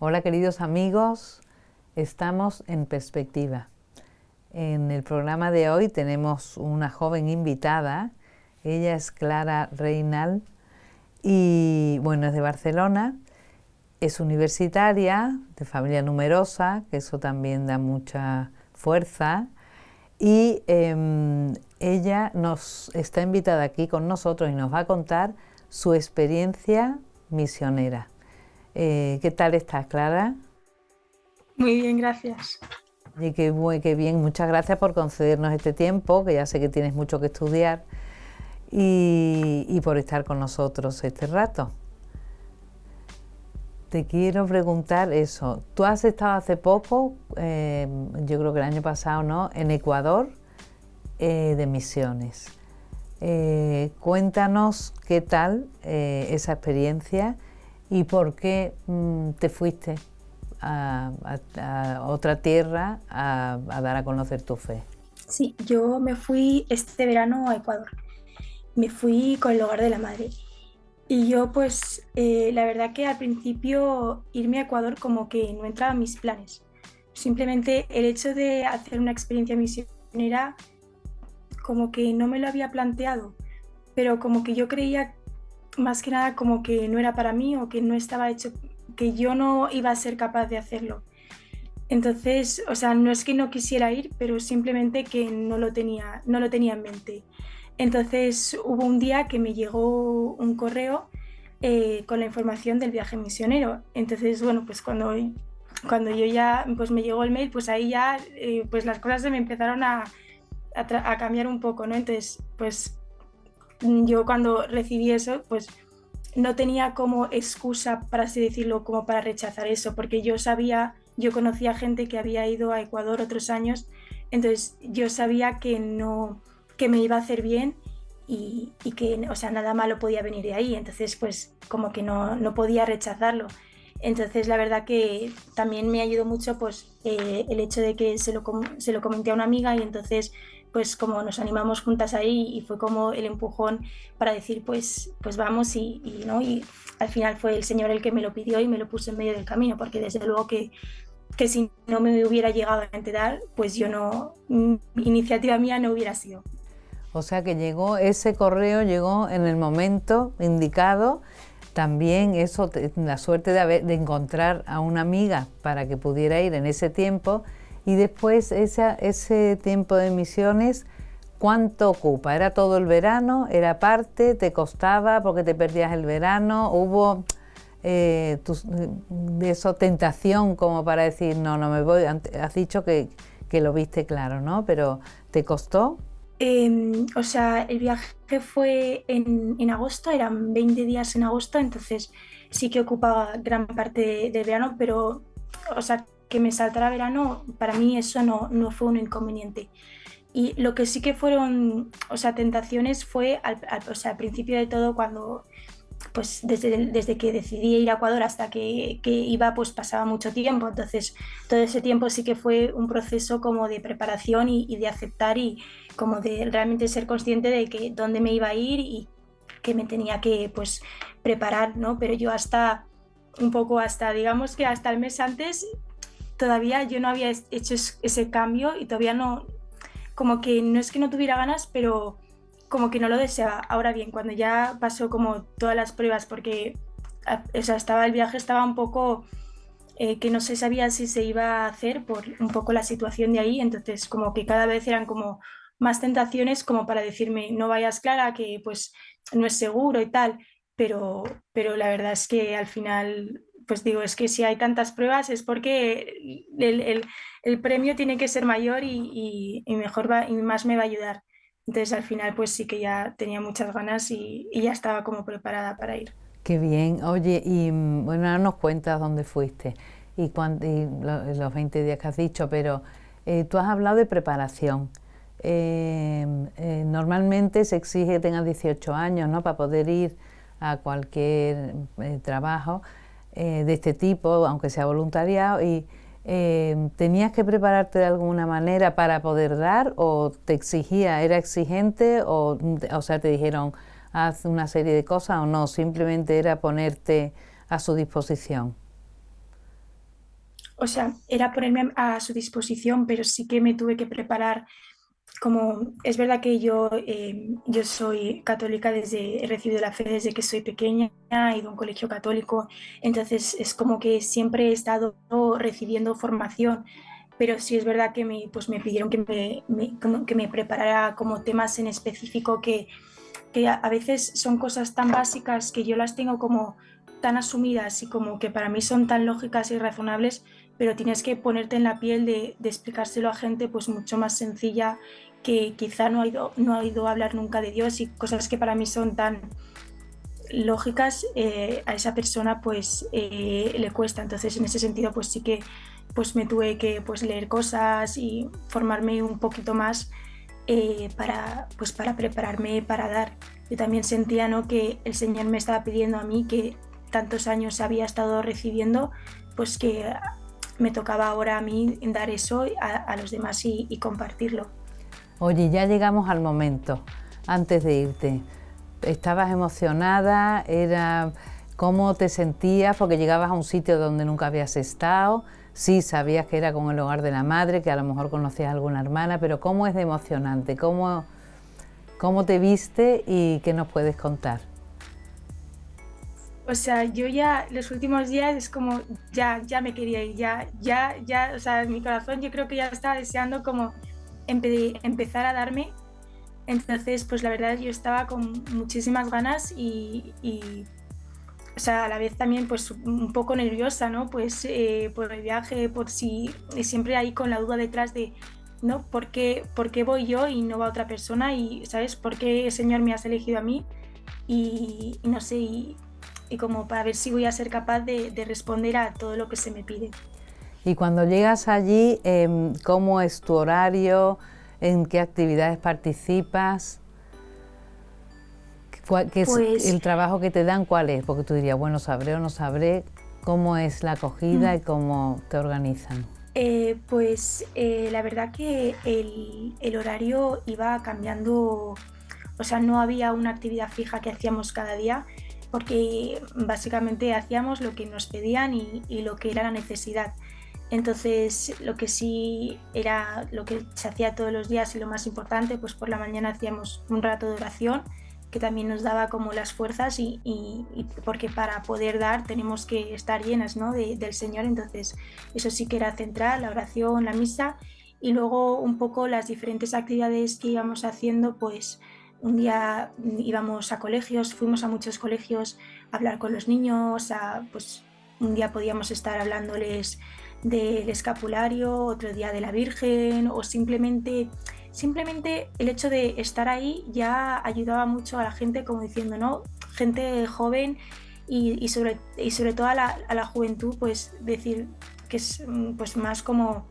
Hola queridos amigos, estamos en Perspectiva. En el programa de hoy tenemos una joven invitada, ella es Clara Reynal y bueno, es de Barcelona, es universitaria, de familia numerosa, que eso también da mucha fuerza, y ella nos está invitada aquí con nosotros y nos va a contar su experiencia misionera. ¿Qué tal estás, Clara? Muy bien, gracias. Oye, qué bien, muchas gracias por concedernos este tiempo, que ya sé que tienes mucho que estudiar, y por estar con nosotros este rato. Te quiero preguntar eso, tú has estado hace poco, yo creo que el año pasado, ¿no?, en Ecuador, de misiones. Cuéntanos qué tal esa experiencia y por qué te fuiste a otra tierra a dar a conocer tu fe. Sí, yo me fui este verano a Ecuador. Me fui con el Hogar de la Madre. Y yo pues la verdad que al principio irme a Ecuador como que no entraba en mis planes. Simplemente el hecho de hacer una experiencia misionera como que no me lo había planteado, pero como que yo creía más que nada como que no era para mí o que no estaba hecho, que yo no iba a ser capaz de hacerlo. Entonces, o sea, no es que no quisiera ir, pero simplemente que no lo tenía en mente. Entonces hubo un día que me llegó un correo con la información del viaje misionero. Entonces, bueno, pues cuando yo ya, pues me llegó el mail, pues ahí ya, pues las cosas se me empezaron a cambiar un poco, ¿no? Entonces, pues yo cuando recibí eso, pues no tenía como excusa, para así decirlo, como para rechazar eso, porque yo conocía gente que había ido a Ecuador otros años, entonces yo sabía que no, que me iba a hacer bien y que, o sea, nada malo podía venir de ahí, entonces pues como que no podía rechazarlo. Entonces la verdad que también me ayudó mucho pues el hecho de que se lo comenté a una amiga y entonces pues como nos animamos juntas ahí y fue como el empujón para decir, pues vamos ¿no? Y al final fue el Señor el que me lo pidió y me lo puso en medio del camino, porque desde luego que si no me hubiera llegado a enterar, pues yo no, iniciativa mía no hubiera sido. O sea que llegó, ese correo llegó en el momento indicado. También eso, la suerte de encontrar a una amiga para que pudiera ir en ese tiempo. Y después ese tiempo de misiones, ¿cuánto ocupa? ¿Era todo el verano? ¿Era parte? ¿Te costaba porque te perdías el verano? ¿Hubo de eso tentación como para decir, no me voy? Has dicho que lo viste claro, ¿no? Pero ¿te costó? O sea, el viaje fue en agosto, eran 20 días en agosto, entonces sí que ocupaba gran parte del verano, pero, o sea, que me saltara verano, para mí eso no fue un inconveniente. Y lo que sí que fueron, o sea, tentaciones fue o sea, al principio de todo, cuando, pues desde que decidí ir a Ecuador hasta que iba, pues pasaba mucho tiempo. Entonces, todo ese tiempo sí que fue un proceso como de preparación y de aceptar y como de realmente ser consciente de que dónde me iba a ir y que me tenía que, pues, preparar, ¿no? Pero yo hasta un poco hasta, digamos que hasta el mes antes, todavía yo no había hecho ese cambio y todavía no, como que no es que no tuviera ganas, pero como que no lo deseaba. Ahora bien, cuando ya pasó como todas las pruebas, porque o sea, el viaje estaba un poco que no se sabía si se iba a hacer por un poco la situación de ahí, entonces como que cada vez eran como más tentaciones como para decirme, no vayas Clara, que pues no es seguro y tal, pero, pero la verdad es que al final, pues digo, es que si hay tantas pruebas es porque el premio tiene que ser mayor y mejor va, y más me va a ayudar. Entonces al final pues sí que ya tenía muchas ganas y ya estaba como preparada para ir. Qué bien. Oye, y bueno, ahora nos cuentas dónde fuiste los 20 días que has dicho, pero tú has hablado de preparación. Normalmente se exige que tengas 18 años, ¿no?, para poder ir a cualquier trabajo de este tipo, aunque sea voluntariado, y ¿tenías que prepararte de alguna manera para poder dar o te exigía, era exigente o sea, te dijeron haz una serie de cosas o no, simplemente era ponerte a su disposición? o sea, era ponerme a su disposición, pero sí que me tuve que preparar. Como es verdad que yo soy católica desde, he recibido la fe desde que soy pequeña, he ido a un colegio católico, entonces es como que siempre he estado recibiendo formación, pero sí es verdad que pues me pidieron como que me preparara como temas en específico que a veces son cosas tan básicas que yo las tengo como tan asumidas y como que para mí son tan lógicas y razonables, pero tienes que ponerte en la piel de explicárselo a gente pues mucho más sencilla que quizá no ha ido a hablar nunca de Dios, y cosas que para mí son tan lógicas, a esa persona pues le cuesta. Entonces en ese sentido pues sí que pues me tuve que pues leer cosas y formarme un poquito más, pues para prepararme para dar. Yo también sentía, ¿no?, que el Señor me estaba pidiendo a mí, que tantos años había estado recibiendo, pues que me tocaba ahora a mí dar eso a los demás y compartirlo. Oye, ya llegamos al momento, antes de irte. ¿Estabas emocionada? ¿Cómo te sentías? Porque llegabas a un sitio donde nunca habías estado. Sí, sabías que era con el hogar de la madre, que a lo mejor conocías a alguna hermana, pero ¿cómo es de emocionante? ¿Cómo te viste y qué nos puedes contar? O sea, yo ya los últimos días es como ya me quería ir, ya, o sea, mi corazón yo creo que ya estaba deseando como empezar a darme. Entonces, pues la verdad yo estaba con muchísimas ganas o sea, a la vez también pues un poco nerviosa, ¿no? Pues por el viaje, por si, y siempre ahí con la duda detrás de, ¿no? Por qué voy yo y no va otra persona? Y, ¿sabes? ¿Por qué, Señor, me has elegido a mí? Y no sé, y como para ver si voy a ser capaz de responder a todo lo que se me pide. Y cuando llegas allí, ¿cómo es tu horario? ¿En qué actividades participas? ¿Qué es Pues el trabajo que te dan? ¿Cuál es? Porque tú dirías, bueno, sabré o no sabré cómo es la acogida y cómo te organizan. la verdad que el horario iba cambiando, o sea, no había una actividad fija que hacíamos cada día, porque básicamente hacíamos lo que nos pedían y lo que era la necesidad. Entonces, lo que sí era lo que se hacía todos los días y lo más importante, pues por la mañana hacíamos un rato de oración, que también nos daba como las fuerzas y porque para poder dar tenemos que estar llenas, ¿no?, del Señor. Entonces eso sí que era central, la oración, la misa, y luego un poco las diferentes actividades que íbamos haciendo. Pues un día íbamos a colegios, fuimos a muchos colegios a hablar con los niños, pues un día podíamos estar hablándoles del escapulario, otro día de la Virgen, o simplemente el hecho de estar ahí ya ayudaba mucho a la gente, como diciendo, ¿no? Gente joven y sobre todo a la juventud, pues decir que es pues más como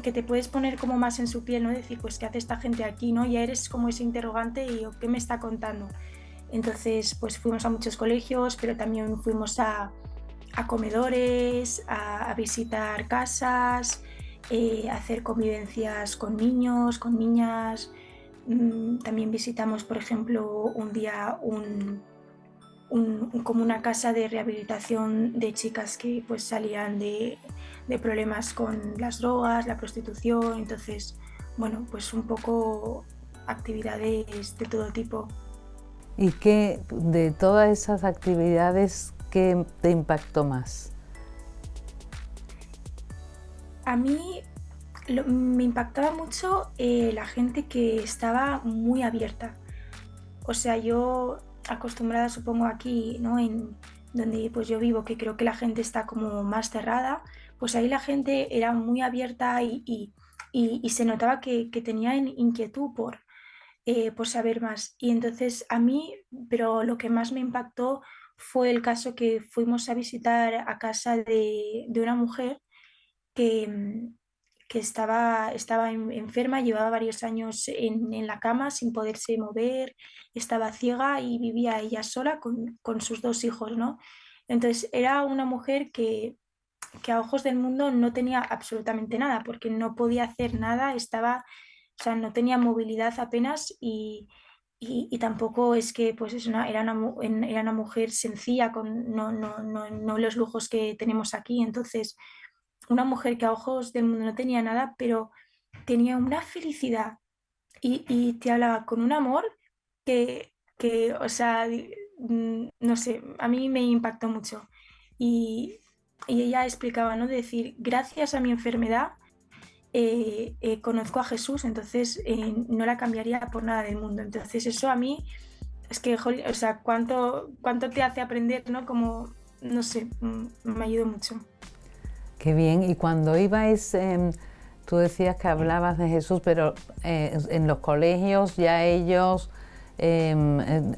que te puedes poner como más en su piel, ¿no? Decir, pues, ¿qué hace esta gente aquí, no? Ya eres como ese interrogante y ¿qué me está contando? Entonces, pues fuimos a muchos colegios, pero también fuimos a comedores, a visitar casas, a hacer convivencias con niños, con niñas. También visitamos, por ejemplo, un día como una casa de rehabilitación de chicas que pues salían de problemas con las drogas, la prostitución. Entonces, bueno, pues un poco actividades de todo tipo. ¿Y qué de todas esas actividades, qué te impactó más? A mí me impactaba mucho la gente que estaba muy abierta. O sea, yo acostumbrada, supongo, aquí, ¿no? En donde pues yo vivo, que creo que la gente está como más cerrada, pues ahí la gente era muy abierta y se notaba que tenían inquietud por saber más. Y entonces a mí, pero lo que más me impactó fue el caso que fuimos a visitar a casa de una mujer que, que estaba enferma, llevaba varios años en la cama sin poderse mover, estaba ciega y vivía ella sola con sus dos hijos, ¿no? Entonces era una mujer que a ojos del mundo no tenía absolutamente nada, porque no podía hacer nada, o sea, no tenía movilidad apenas y tampoco es que pues era una mujer sencilla, con no los lujos que tenemos aquí. Entonces una mujer que a ojos del mundo no tenía nada, pero tenía una felicidad y te hablaba con un amor o sea, no sé, a mí me impactó mucho. Y, y ella explicaba, ¿no? De decir, gracias a mi enfermedad conozco a Jesús, entonces no la cambiaría por nada del mundo. Entonces eso a mí es que, o sea, cuánto te hace aprender, ¿no? Como, no sé, me ayudó mucho. Qué bien. Y cuando ibais, tú decías que hablabas de Jesús, pero en los colegios ya ellos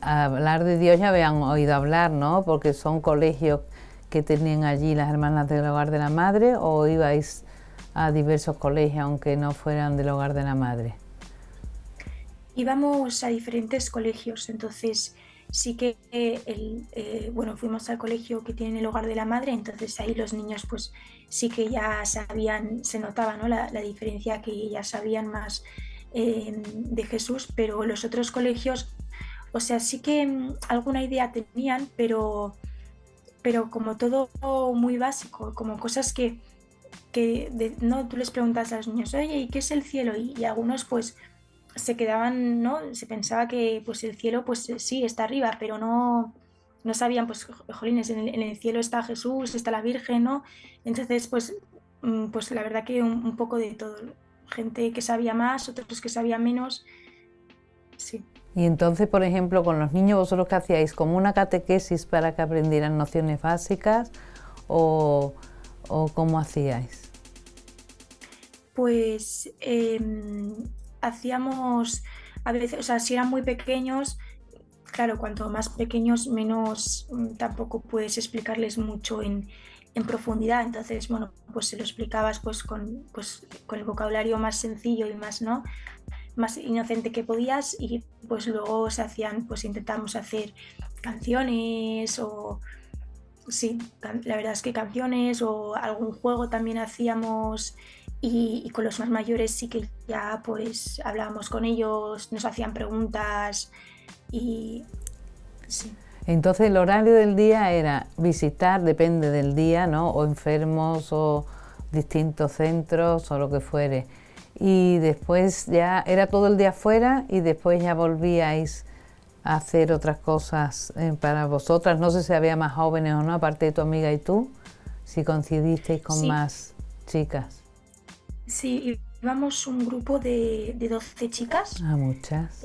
hablar de Dios ya habían oído hablar, ¿no? Porque son colegios que tenían allí las hermanas del Hogar de la Madre, o ibais a diversos colegios aunque no fueran del Hogar de la Madre. Íbamos a diferentes colegios, entonces sí que bueno, fuimos al colegio que tiene el Hogar de la Madre, entonces ahí los niños pues sí que ya sabían, se notaba, ¿no? La diferencia, que ya sabían más de Jesús, pero los otros colegios, o sea, sí que alguna idea tenían, pero como todo muy básico, como cosas no, tú les preguntas a los niños, oye, ¿y qué es el cielo? Y algunos pues se quedaban, ¿no? Se pensaba que pues el cielo pues sí, está arriba, pero no sabían, pues, jolines, en el cielo está Jesús, está la Virgen, ¿no? Entonces, pues, pues la verdad que un poco de todo. Gente que sabía más, otros que sabían menos, sí. Y entonces, por ejemplo, con los niños, ¿vosotros qué hacíais? ¿Como una catequesis para que aprendieran nociones básicas o, o cómo hacíais? Pues hacíamos, a veces, o sea, si eran muy pequeños, claro, cuanto más pequeños, menos tampoco puedes explicarles mucho en profundidad. Entonces, bueno, pues se lo explicabas pues con el vocabulario más sencillo y más, ¿no? Más inocente que podías, y pues luego se hacían, pues intentamos hacer canciones o sí, la verdad es que canciones o algún juego también hacíamos, y con los más mayores sí que ya pues hablábamos con ellos, nos hacían preguntas y sí. Entonces el horario del día era visitar, depende del día, ¿no? O enfermos o distintos centros o lo que fuere. Y después ya era todo el día afuera y después ya volvíais a hacer otras cosas para vosotras. No sé si había más jóvenes o no, aparte de tu amiga y tú, si coincidisteis con Sí, más chicas. sí, íbamos un grupo de 12 chicas. Ah, muchas.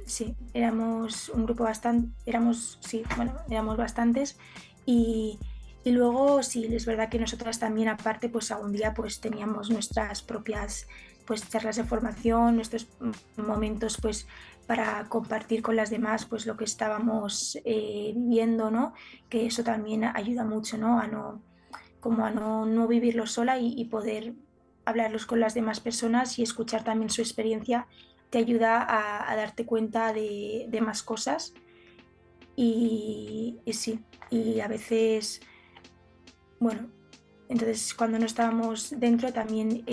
Sí, éramos un grupo bastante, éramos, sí, bueno, éramos bastantes, y, y luego sí, es verdad que nosotras también aparte, pues algún día pues teníamos nuestras propias pues charlas de formación, nuestros momentos pues para compartir con las demás pues lo que estábamos viviendo, ¿no? Que eso también ayuda mucho, ¿no? Como a no vivirlo sola, y poder hablarlos con las demás personas y escuchar también su experiencia te ayuda a darte cuenta de más cosas, y sí, y a veces, bueno, entonces cuando no estábamos dentro también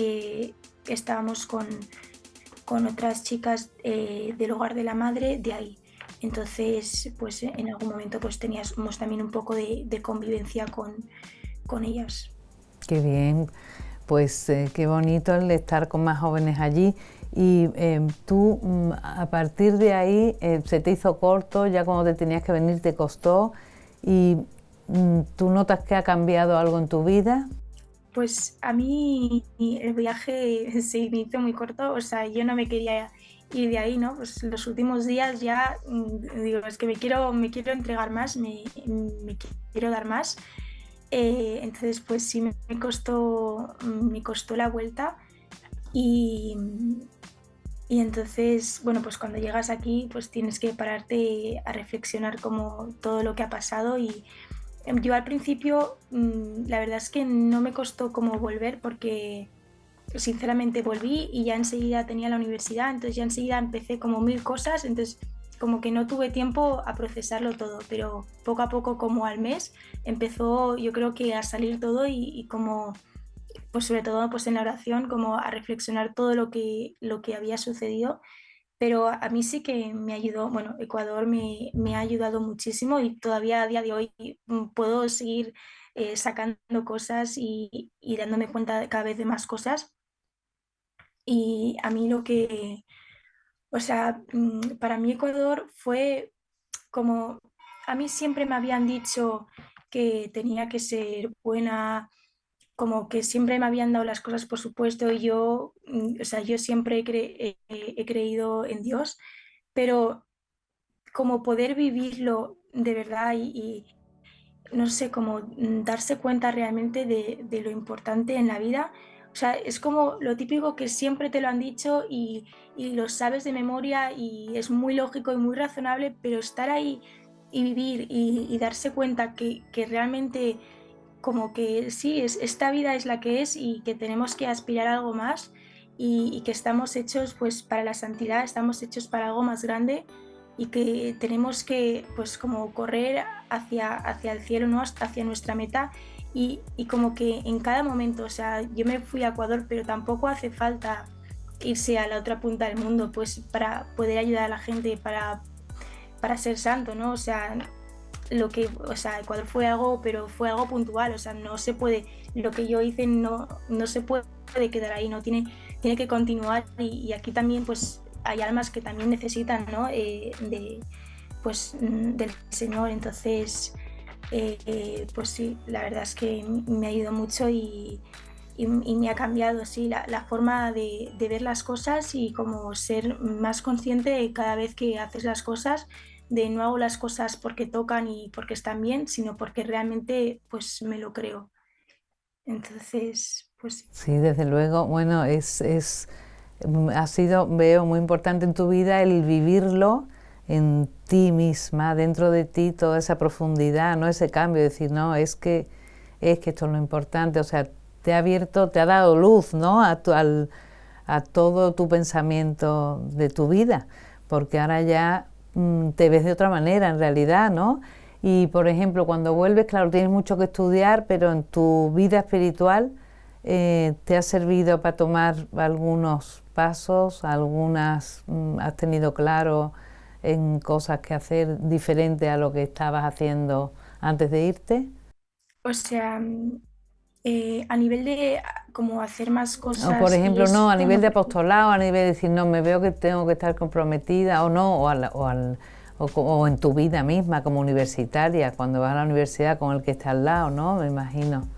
estábamos con otras chicas del Hogar de la Madre de ahí. Entonces, pues en algún momento pues teníamos también un poco de convivencia con ellas. Qué bien, pues qué bonito el estar con más jóvenes allí. Y tú, a partir de ahí, se te hizo corto, ya cuando te tenías que venir te costó, y tú notas que ha cambiado algo en tu vida. Pues a mí el viaje se me hizo muy corto, o sea, yo no me quería ir de ahí, ¿no? Pues los últimos días ya digo, es que me quiero entregar más, me quiero dar más. Entonces, pues sí, me costó la vuelta, y, y entonces, bueno, pues cuando llegas aquí, pues tienes que pararte a reflexionar como todo lo que ha pasado. Y yo al principio, la verdad es que no me costó como volver, porque sinceramente volví y ya enseguida tenía la universidad, entonces ya enseguida empecé como mil cosas, entonces como que no tuve tiempo a procesarlo todo, pero poco a poco, como al mes, empezó yo creo que a salir todo, y como pues sobre todo pues en la oración, como a reflexionar todo lo que había sucedido. Pero a mí sí que me ayudó, bueno, Ecuador me ha ayudado muchísimo, y todavía a día de hoy puedo seguir sacando cosas y dándome cuenta cada vez de más cosas. Y a mí o sea, para mí Ecuador fue como, a mí siempre me habían dicho que tenía que ser buena, como que siempre me habían dado las cosas por supuesto y yo, o sea, yo siempre he creído en Dios, pero como poder vivirlo de verdad no sé, como darse cuenta realmente de lo importante en la vida. O sea, es como lo típico que siempre te lo han dicho y lo sabes de memoria y es muy lógico y muy razonable, pero estar ahí y vivir y darse cuenta que realmente como que sí, esta vida es la que es y que tenemos que aspirar a algo más y que estamos hechos pues para la santidad, estamos hechos para algo más grande y que tenemos que pues como correr hacia el cielo, ¿no? Hacia nuestra meta y como que en cada momento, o sea, yo me fui a Ecuador, pero tampoco hace falta irse a la otra punta del mundo pues para poder ayudar a la gente, para ser santo, ¿no? O sea, o sea, Ecuador fue algo, pero fue algo puntual, o sea, no se puede, lo que yo hice no se puede quedar ahí, no tiene que continuar y aquí también pues hay almas que también necesitan, ¿no? Pues del Señor, entonces pues sí, la verdad es que me ha ayudado mucho y me ha cambiado, sí, la forma de ver las cosas y como ser más consciente cada vez que haces las cosas, de no hago las cosas porque tocan y porque están bien, sino porque realmente pues me lo creo. Entonces, pues sí. Sí, desde luego. Bueno, ha sido, veo, muy importante en tu vida el vivirlo en ti misma, dentro de ti, toda esa profundidad, ¿no? Ese cambio, decir, no, es que esto es lo importante, o sea, te ha abierto, te ha dado luz, ¿no? A todo tu pensamiento de tu vida, porque ahora ya te ves de otra manera en realidad, ¿no? Y por ejemplo, cuando vuelves, claro, tienes mucho que estudiar, pero en tu vida espiritual te ha servido para tomar algunos pasos, has tenido claro en cosas que hacer diferente a lo que estabas haciendo antes de irte. O sea, a nivel de como hacer más O por cosas y ejemplo, no, eso, a nivel no. de apostolado, a nivel de decir, no, me veo que tengo que estar comprometida o no, o en tu vida misma como universitaria, cuando vas a la universidad con el que está al lado, ¿no? Me imagino.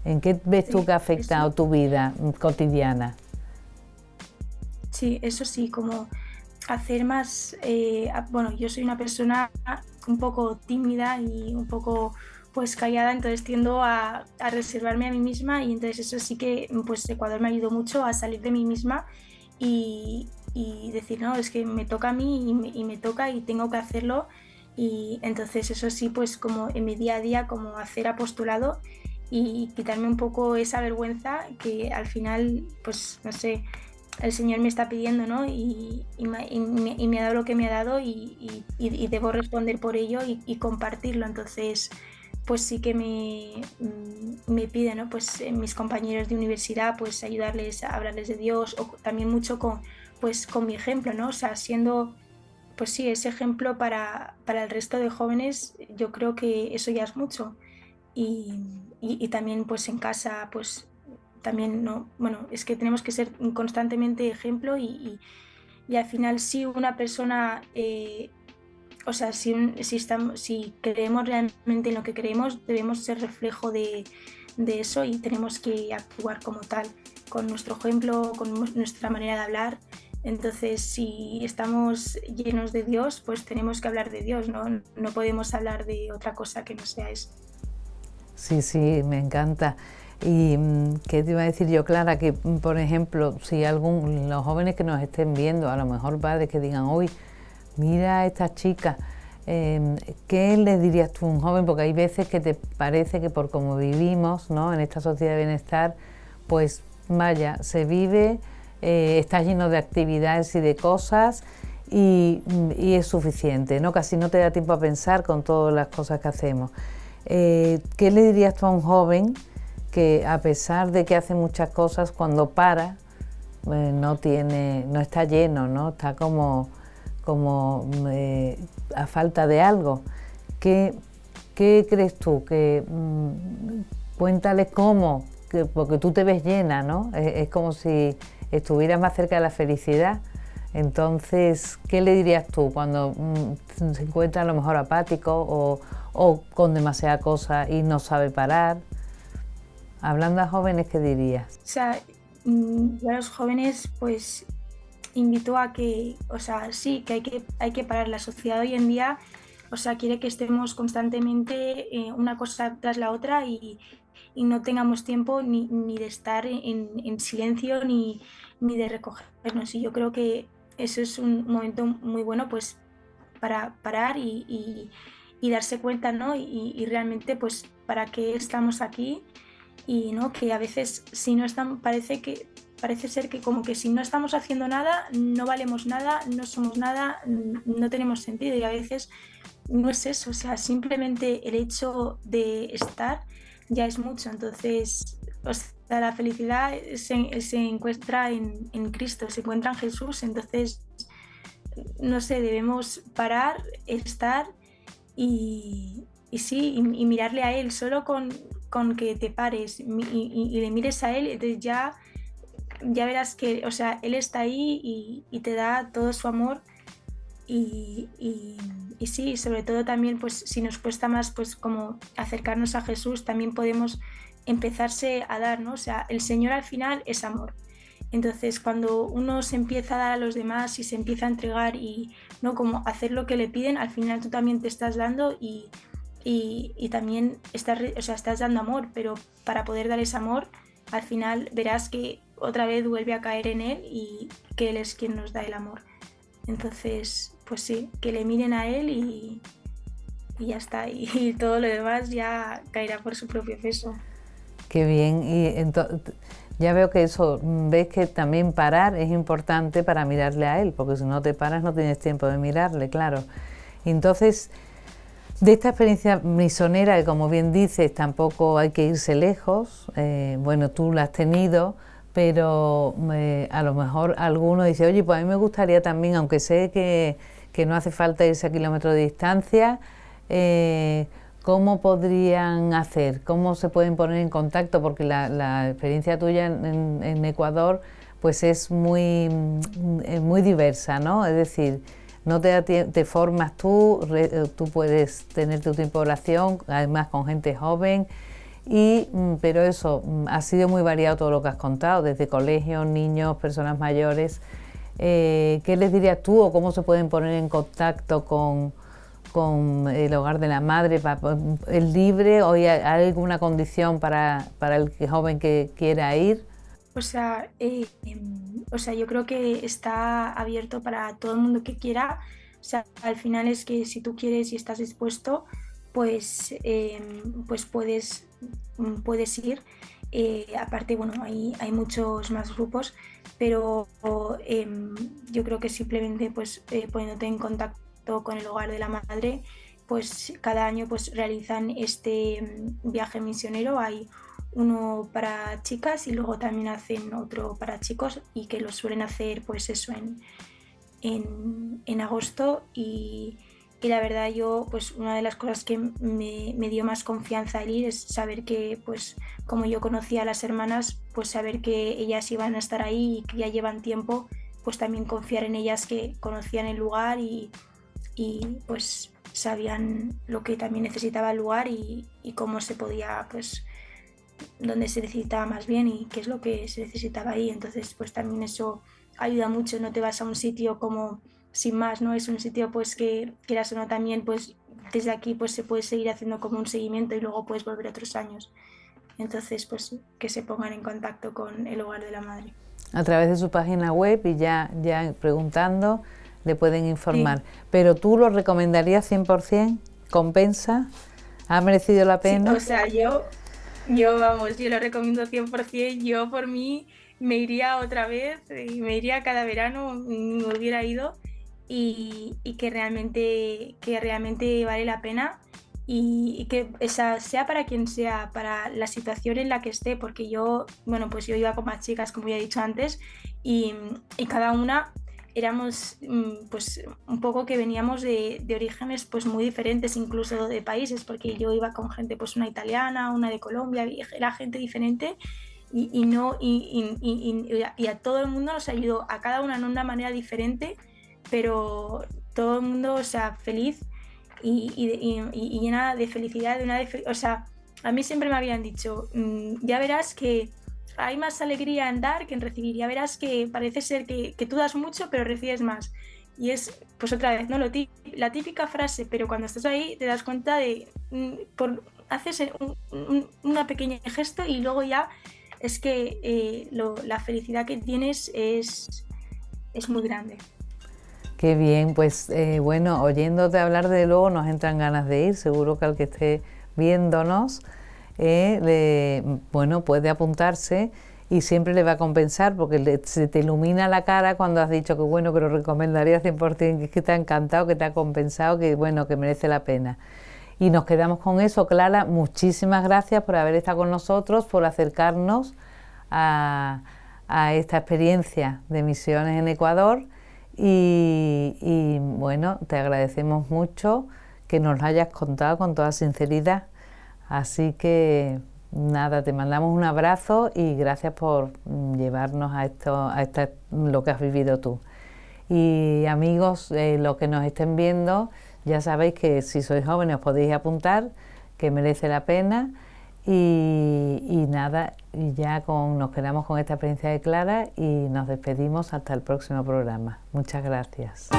¿En qué ves tú Sí, que ha eso. afectado tu vida cotidiana? Sí, eso sí, como hacer más, bueno, yo soy una persona un poco tímida y un poco pues callada, entonces tiendo a reservarme a mí misma y entonces eso sí que pues Ecuador me ayudó mucho a salir de mí misma y decir, no, es que me toca a mí y me toca y tengo que hacerlo y entonces eso sí, pues como en mi día a día, como hacer apostolado y quitarme un poco esa vergüenza que al final, pues no sé, el Señor me está pidiendo, ¿no? Y me ha dado lo que me ha dado y debo responder por ello y compartirlo. Entonces, pues sí que me pide, ¿no? Pues mis compañeros de universidad, pues ayudarles a hablarles de Dios o también mucho pues, con mi ejemplo, ¿no? O sea, siendo, pues sí, ese ejemplo para el resto de jóvenes, yo creo que eso ya es mucho y, y también pues en casa pues también no, bueno, es que tenemos que ser constantemente ejemplo y al final si una persona, o sea, si creemos realmente en lo que creemos, debemos ser reflejo de eso y tenemos que actuar como tal, con nuestro ejemplo, con nuestra manera de hablar. Entonces, si estamos llenos de Dios, pues tenemos que hablar de Dios, ¿no? No podemos hablar de otra cosa que no sea eso. Sí, sí, me encanta. Y qué te iba a decir yo, Clara, que por ejemplo, si los jóvenes que nos estén viendo, a lo mejor padres que digan, uy, mira a esta chica, ¿qué le dirías tú a un joven? Porque hay veces que te parece que por cómo vivimos, ¿no? En esta sociedad de bienestar, pues vaya, se vive, está lleno de actividades y de cosas y es suficiente, ¿no? Casi no te da tiempo a pensar con todas las cosas que hacemos. ¿Qué le dirías tú a un joven que a pesar de que hace muchas cosas, cuando para, no está lleno, ¿no? Está como a falta de algo? ¿Qué, ¿qué crees tú? Cuéntales cómo, porque tú te ves llena, ¿no? Es como si estuvieras más cerca de la felicidad. Entonces, ¿qué le dirías tú cuando se encuentra a lo mejor apático o con demasiada cosa y no sabe parar? Hablando a jóvenes, ¿qué dirías? O sea, yo a los jóvenes pues invito a que, o sea, sí, que hay que parar. La sociedad hoy en día, o sea, quiere que estemos constantemente una cosa tras la otra y no tengamos tiempo ni de estar en silencio ni de recogernos. Y yo creo que eso es un momento muy bueno pues para parar y darse cuenta, ¿no? Y realmente pues para qué estamos aquí y no que a veces si no están parece ser que como que si no estamos haciendo nada no valemos nada, no somos nada, no tenemos sentido y a veces no es eso, o sea, simplemente el hecho de estar ya es mucho. Entonces, o sea, la felicidad se encuentra en Cristo, se encuentra en Jesús. Entonces, no sé, debemos parar, estar y sí, y mirarle a Él. Solo con que te pares y le mires a Él, entonces ya verás que, o sea, Él está ahí y te da todo su amor y sí, sobre todo también, pues si nos cuesta más, pues como acercarnos a Jesús, también podemos empezarse a dar, ¿no? O sea, el Señor al final es amor. Entonces, cuando uno se empieza a dar a los demás y se empieza a entregar y no como hacer lo que le piden, al final tú también te estás dando y también estás, o sea, estás dando amor, pero para poder dar ese amor, al final verás que otra vez vuelve a caer en Él y que Él es quien nos da el amor. Entonces, pues sí, que le miren a Él y ya está, y todo lo demás ya caerá por su propio peso. Qué bien, y ya veo que eso, ves que también parar es importante para mirarle a Él, porque si no te paras no tienes tiempo de mirarle, claro. Entonces, de esta experiencia misionera, que como bien dices, tampoco hay que irse lejos, bueno, tú la has tenido, pero a lo mejor alguno dice, oye, pues a mí me gustaría también, aunque sé que no hace falta irse a kilómetros de distancia, ¿cómo podrían hacer? ¿Cómo se pueden poner en contacto? Porque la experiencia tuya en Ecuador pues es muy diversa, ¿no? Es decir, no te formas tú, tú puedes tener tu tiempo de oración, además con gente joven, pero eso, ha sido muy variado todo lo que has contado, desde colegios, niños, personas mayores. ¿Qué les dirías tú o cómo se pueden poner en contacto con el hogar de la madre? ¿Es libre o hay alguna condición para el joven que quiera ir? O sea, yo creo que está abierto para todo el mundo que quiera. O sea, al final es que si tú quieres y estás dispuesto, pues, pues puedes ir. Aparte, bueno, hay muchos más grupos, pero yo creo que simplemente pues, poniéndote en contacto con el hogar de la madre, pues cada año pues, realizan este viaje misionero. Hay uno para chicas y luego también hacen otro para chicos y que lo suelen hacer pues eso en agosto y la verdad yo pues una de las cosas que me dio más confianza al ir es saber que pues como yo conocía a las hermanas pues saber que ellas iban a estar ahí y que ya llevan tiempo pues también confiar en ellas que conocían el lugar y pues sabían lo que también necesitaba el lugar y cómo se podía pues dónde se necesitaba más bien y qué es lo que se necesitaba ahí. Entonces, pues también eso ayuda mucho, no te vas a un sitio como sin más, ¿no? Es un sitio pues que quieras o no también, pues desde aquí pues se puede seguir haciendo como un seguimiento y luego puedes volver otros años. Entonces, pues que se pongan en contacto con el hogar de la madre. A través de su página web y ya preguntando le pueden informar. Sí. ¿Pero tú lo recomendarías 100%? ¿Compensa? ¿Ha merecido la Sí, pena? o sea, vamos, yo lo recomiendo 100%. Yo por mí me iría otra vez y me iría cada verano, me hubiera ido y que realmente vale la pena y que esa, sea para quien sea, para la situación en la que esté, porque yo, bueno, pues yo iba con más chicas, como ya he dicho antes, y cada una éramos pues un poco que veníamos de orígenes pues muy diferentes, incluso de países, porque yo iba con gente, pues una italiana, una de Colombia, y era gente diferente y no, y a todo el mundo nos ayudó, a cada una en una manera diferente, pero todo el mundo, o sea, feliz y llena de felicidad, o sea, a mí siempre me habían dicho, ya verás que hay más alegría en dar que en recibir, ya verás que parece ser que tú das mucho pero recibes más. Y es, pues otra vez, ¿no? La típica frase, pero cuando estás ahí te das cuenta de, haces una pequeña gesto y luego ya es que la felicidad que tienes es muy grande. Qué bien, pues bueno, oyéndote hablar de luego nos entran ganas de ir, seguro que al que esté viéndonos, bueno, puede apuntarse y siempre le va a compensar porque se te ilumina la cara cuando has dicho que bueno, que lo recomendaría 100%, que te ha encantado, que te ha compensado, que bueno, que merece la pena. Y nos quedamos con eso. Clara, muchísimas gracias por haber estado con nosotros, por acercarnos a, a esta experiencia de misiones en Ecuador y bueno, te agradecemos mucho que nos lo hayas contado con toda sinceridad. Así que nada, te mandamos un abrazo y gracias por llevarnos a lo que has vivido tú. Y amigos, los que nos estén viendo, ya sabéis que si sois jóvenes os podéis apuntar, que merece la pena. Y nada, y ya nos quedamos con esta experiencia de Clara y nos despedimos hasta el próximo programa. Muchas gracias.